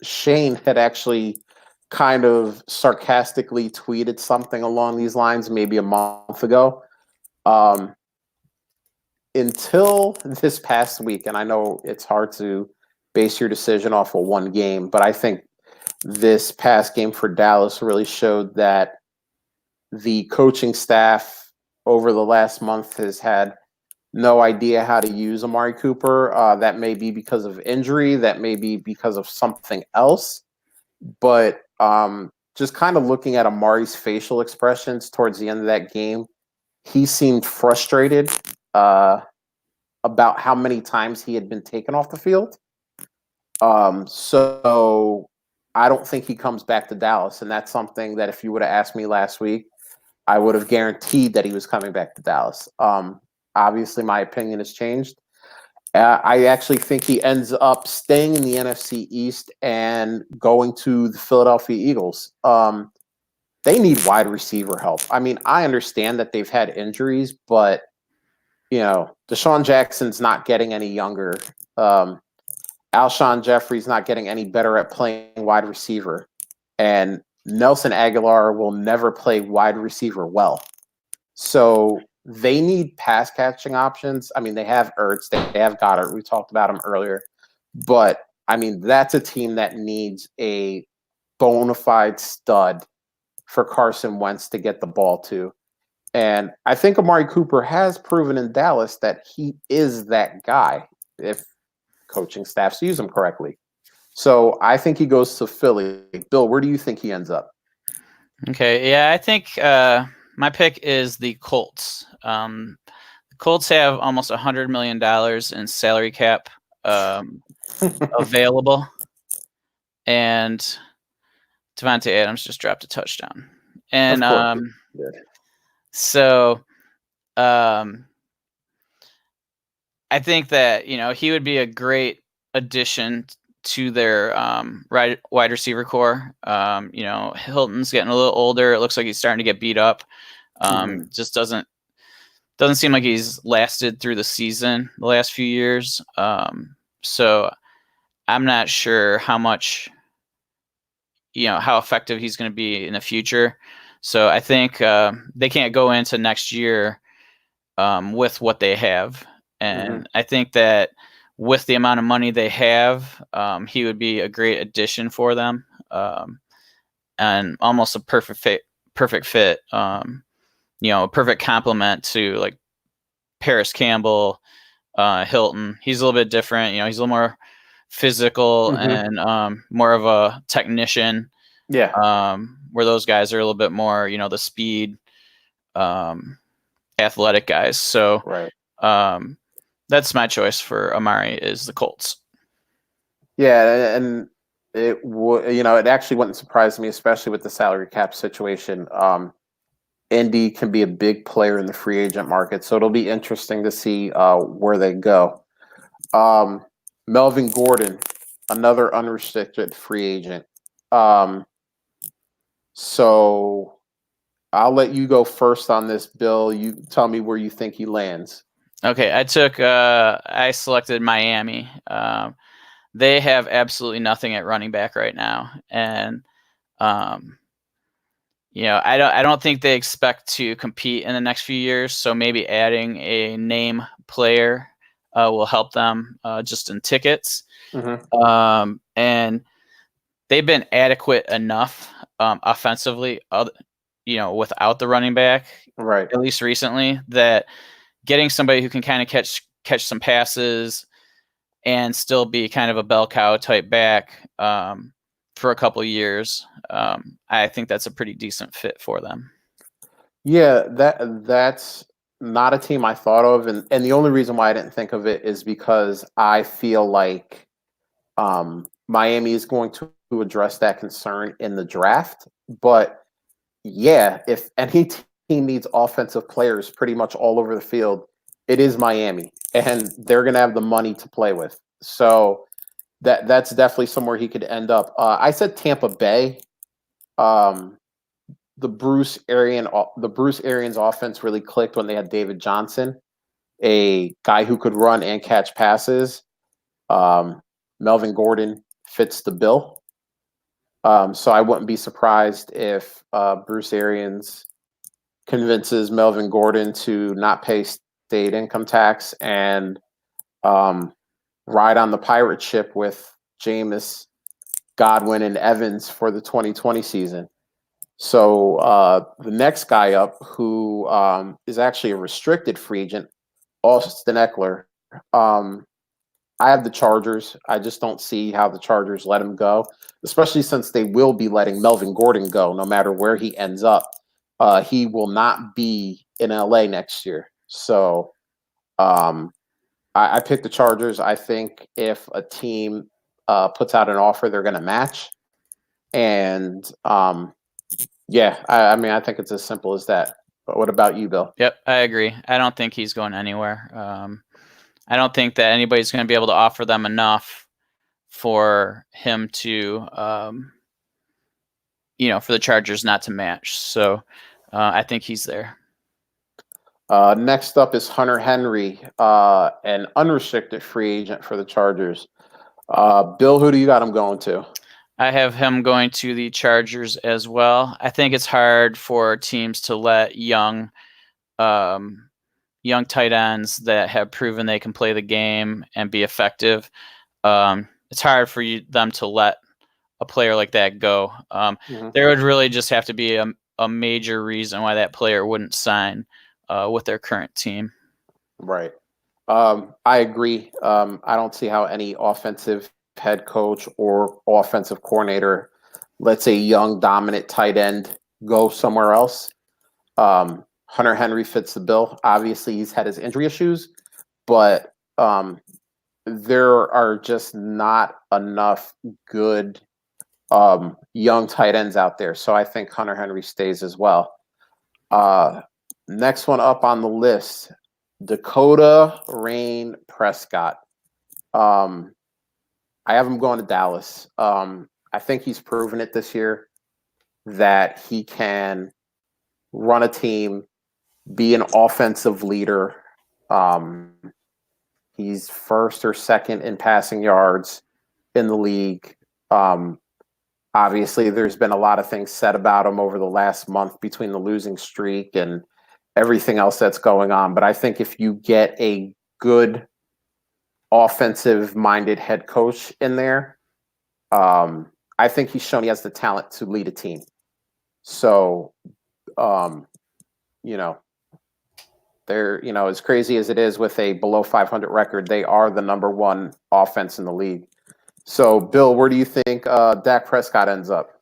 Shane had actually kind of sarcastically tweeted something along these lines maybe a month ago. Until this past week, and I know it's hard to base your decision off of one game, but I think this past game for Dallas really showed that the coaching staff over the last month has had no idea how to use Amari Cooper. That may be because of injury. That may be because of something else. But just kind of looking at Amari's facial expressions towards the end of that game, he seemed frustrated about how many times he had been taken off the field. So I don't think he comes back to Dallas. And that's something that if you would have asked me last week, I would have guaranteed that he was coming back to Dallas. Obviously, my opinion has changed. I actually think he ends up staying in the NFC East and going to the Philadelphia Eagles. They need wide receiver help. I mean, I understand that they've had injuries, but Deshaun Jackson's not getting any younger. Alshon Jeffrey's not getting any better at playing wide receiver. And Nelson Aguilar will never play wide receiver well. So they need pass catching options. I mean, they have Ertz, they have Goddard. We talked about him earlier. But, I mean, that's a team that needs a bona fide stud for Carson Wentz to get the ball to. And I think Amari Cooper has proven in Dallas that he is that guy if coaching staffs use him correctly. So I think he goes to Philly. Bill, where do you think he ends up? Okay, yeah, I think my pick is the Colts. The Colts have almost $100 million in salary cap available, and Devontae Adams just dropped a touchdown. And so I think that he would be a great addition to their wide receiver core. Hilton's getting a little older. It looks like he's starting to get beat up. Just doesn't seem like he's lasted through the season the last few years. So I'm not sure how much, how effective he's going to be in the future. So I think they can't go into next year with what they have. And I think that with the amount of money they have, he would be a great addition for them, and almost a perfect fit. A perfect complement to like Paris Campbell, Hilton. He's a little bit different. He's a little more physical and more of a technician. Yeah. Where those guys are a little bit more, the speed, athletic guys. So right. That's my choice for Amari is the Colts. Yeah, and it it actually wouldn't surprise me, especially with the salary cap situation. Indy can be a big player in the free agent market, so it'll be interesting to see where they go. Melvin Gordon, another unrestricted free agent. So I'll let you go first on this, Bill. You tell me where you think he lands. Okay, I selected Miami. They have absolutely nothing at running back right now, and I don't think they expect to compete in the next few years. So maybe adding a name player will help them just in tickets. And they've been adequate enough offensively, without the running back, right? At least recently, that getting somebody who can kind of catch some passes and still be kind of a bell cow type back for a couple of years, I think that's a pretty decent fit for them. Yeah, that's not a team I thought of, and the only reason why I didn't think of it is because I feel like Miami is going to address that concern in the draft. But yeah, if any team needs offensive players pretty much all over the field, it is Miami, and they're going to have the money to play with. So that's definitely somewhere he could end up. I said Tampa Bay. The Bruce Arians offense really clicked when they had David Johnson, a guy who could run and catch passes. Melvin Gordon fits the bill. So I wouldn't be surprised if Bruce Arians convinces Melvin Gordon to not pay state income tax and ride on the pirate ship with Jameis, Godwin, and Evans for the 2020 season. So the next guy up, who is actually a restricted free agent, Austin Eckler. Um, I have the Chargers. I just don't see how the Chargers let him go, especially since they will be letting Melvin Gordon go no matter where he ends up. He will not be in LA next year. So um, I picked the Chargers. I think if a team puts out an offer, they're going to match. And yeah, I mean, I think it's as simple as that. But what about you, Bill? Yep, I agree. I don't think he's going anywhere. I don't think that anybody's going to be able to offer them enough for him to, for the Chargers not to match. So I think he's there. Next up is Hunter Henry, an unrestricted free agent for the Chargers. Bill, who do you got him going to? I have him going to the Chargers as well. I think it's hard for teams to let young tight ends that have proven they can play the game and be effective. It's hard for them to let a player like that go. There would really just have to be a major reason why that player wouldn't sign with their current team. Right. I agree. I don't see how any offensive head coach or offensive coordinator lets a young, dominant tight end go somewhere else. Hunter Henry fits the bill. Obviously, he's had his injury issues, but there are just not enough good young tight ends out there. So I think Hunter Henry stays as well. Next one up on the list, Dakota Rain Prescott. I have him going to Dallas. I think he's proven it this year that he can run a team, be an offensive leader. He's first or second in passing yards in the league. Obviously, there's been a lot of things said about him over the last month between the losing streak and everything else that's going on. But I think if you get a good offensive-minded head coach in there, I think he's shown he has the talent to lead a team. So, they're, as crazy as it is with a below 500 record, they are the number one offense in the league. So, Bill, where do you think Dak Prescott ends up?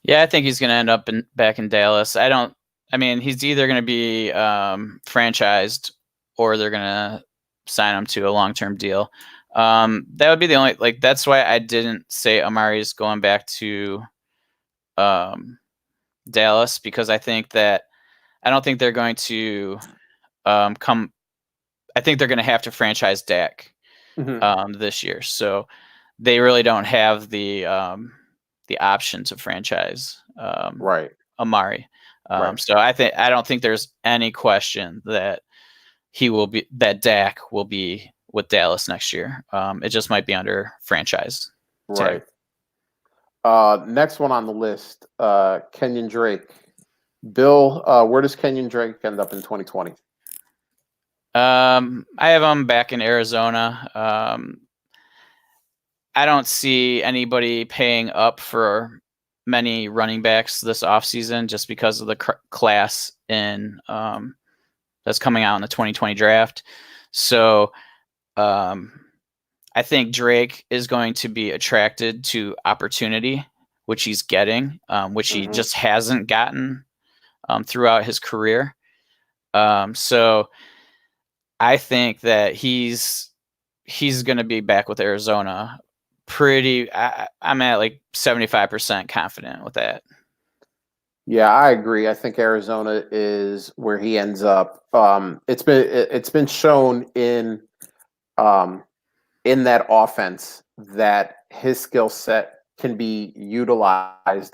Yeah, I think he's going to end up back in Dallas. He's either going to be franchised or they're going to sign him to a long-term deal. That would be the only, that's why I didn't say Amari's going back to Dallas, because I don't think they're going to I think they're going to have to franchise Dak this year. So they really don't have the option to franchise Amari. Right. So I don't think there's any question that Dak will be with Dallas next year. It just might be under franchise tag. Right. Next one on the list, Kenyon Drake. Bill, where does Kenyon Drake end up in 2020? I have him back in Arizona. I don't see anybody paying up for many running backs this offseason just because of the class that's coming out in the 2020 draft. So I think Drake is going to be attracted to opportunity, which he's getting, which he just hasn't gotten throughout his career. So I think that he's going to be back with Arizona. I'm at 75% confident with that. Yeah, I agree. I think Arizona is where he ends up. It's been shown in that offense that his skill set can be utilized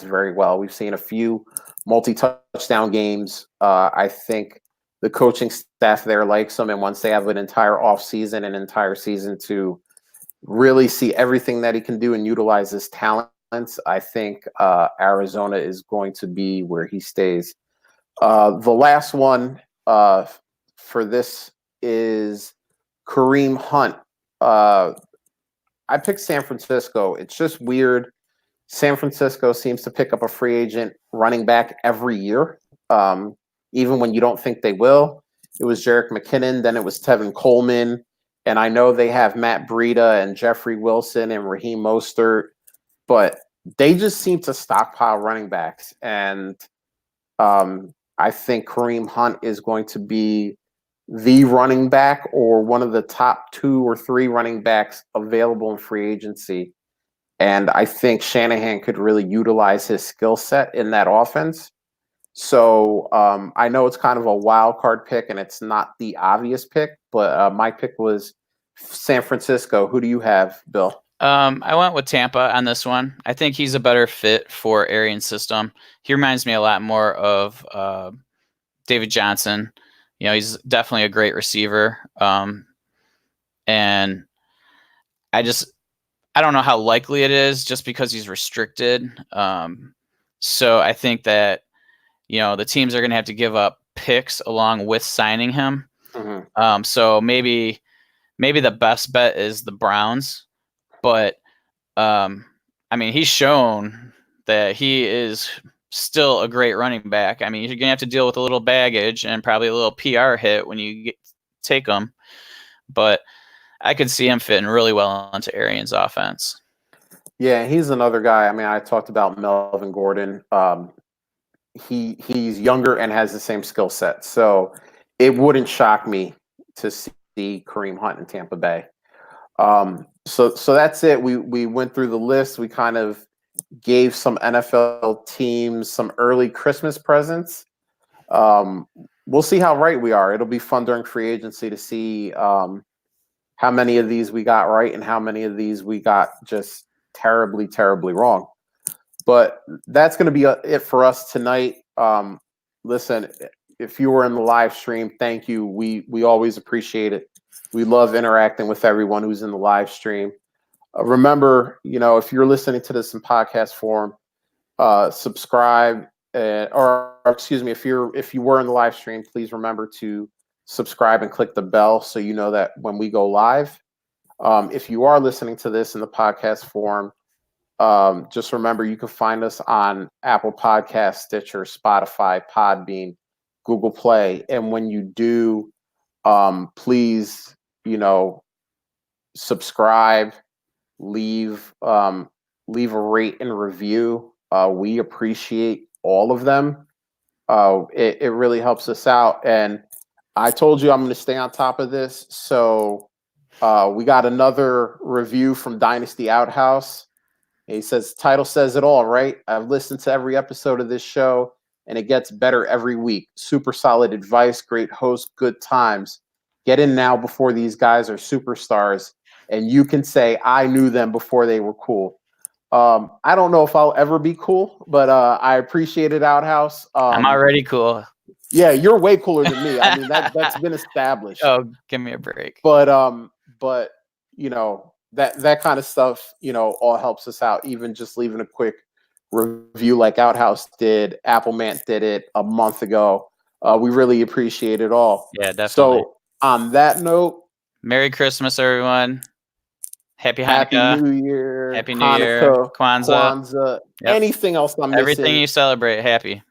very well. We've seen a few multi-touchdown games. I think the coaching staff there likes him, and once they have an entire offseason, an entire season to really see everything that he can do and utilize his talents, I think Arizona is going to be where he stays. The last one for this is Kareem Hunt. I picked San Francisco. It's just weird San Francisco seems to pick up a free agent running back every year, even when you don't think they will. It was Jerick McKinnon, then it was Tevin Coleman, and I know they have Matt Breida and Jeffrey Wilson and Raheem Mostert, but they just seem to stockpile running backs. And I think Kareem Hunt is going to be the running back or one of the top 2 or 3 running backs available in free agency. And I think Shanahan could really utilize his skill set in that offense. So I know it's kind of a wild card pick and it's not the obvious pick, but my pick was San Francisco. Who do you have, Bill? I went with Tampa on this one. I think he's a better fit for Arians' system. He reminds me a lot more of David Johnson. You know, he's definitely a great receiver. And I don't know how likely it is just because he's restricted. So I think that, you know, the teams are going to have to give up picks along with signing him. Mm-hmm. So maybe the best bet is the Browns. But, I mean, he's shown that he is still a great running back. I mean, you're going to have to deal with a little baggage and probably a little PR hit when you take him. But I could see him fitting really well into Arians' offense. Yeah, he's another guy. I mean, I talked about Melvin Gordon. He's younger and has the same skill set. So it wouldn't shock me to see Kareem Hunt in Tampa Bay. So that's it. We went through the list. We kind of gave some NFL teams some early Christmas presents. We'll see how right we are. It'll be fun during free agency to see how many of these we got right and how many of these we got just terribly, terribly wrong. But that's going to be it for us tonight. Listen, if you were in the live stream, thank you. We always appreciate it. We love interacting with everyone who's in the live stream. Remember, you know, if you're listening to this in podcast form, subscribe, or excuse me, if you were in the live stream, please remember to subscribe and click the bell so you know that when we go live. If you are listening to this in the podcast form, just remember you can find us on Apple Podcasts, Stitcher, Spotify, Podbean, Google Play, and when you do, please, you know, subscribe, leave a rate and review. We appreciate all of them. It really helps us out. And I told you I'm going to stay on top of this. So we got another review from Dynasty Outhouse. He says, title says it all, right? I've listened to every episode of this show, and it gets better every week. Super solid advice, great host, good times. Get in now before these guys are superstars, and you can say, I knew them before they were cool. I don't know if I'll ever be cool, but I appreciate it, Outhouse. I'm already cool. Yeah, you're way cooler than me. I mean, that's been established. Oh, give me a break. But you know, that kind of stuff, you know, all helps us out. Even just leaving a quick review like Outhouse did, Applemant did it a month ago. We really appreciate it all. Yeah, definitely. So on that note, Merry Christmas, everyone. Happy Hanukkah. Happy New Year. Happy New Year. Kwanzaa. Yep. Anything else I'm missing? Everything you celebrate, happy.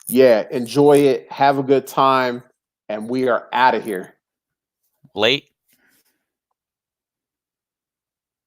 Yeah, enjoy it. Have a good time. And we are out of here. Late.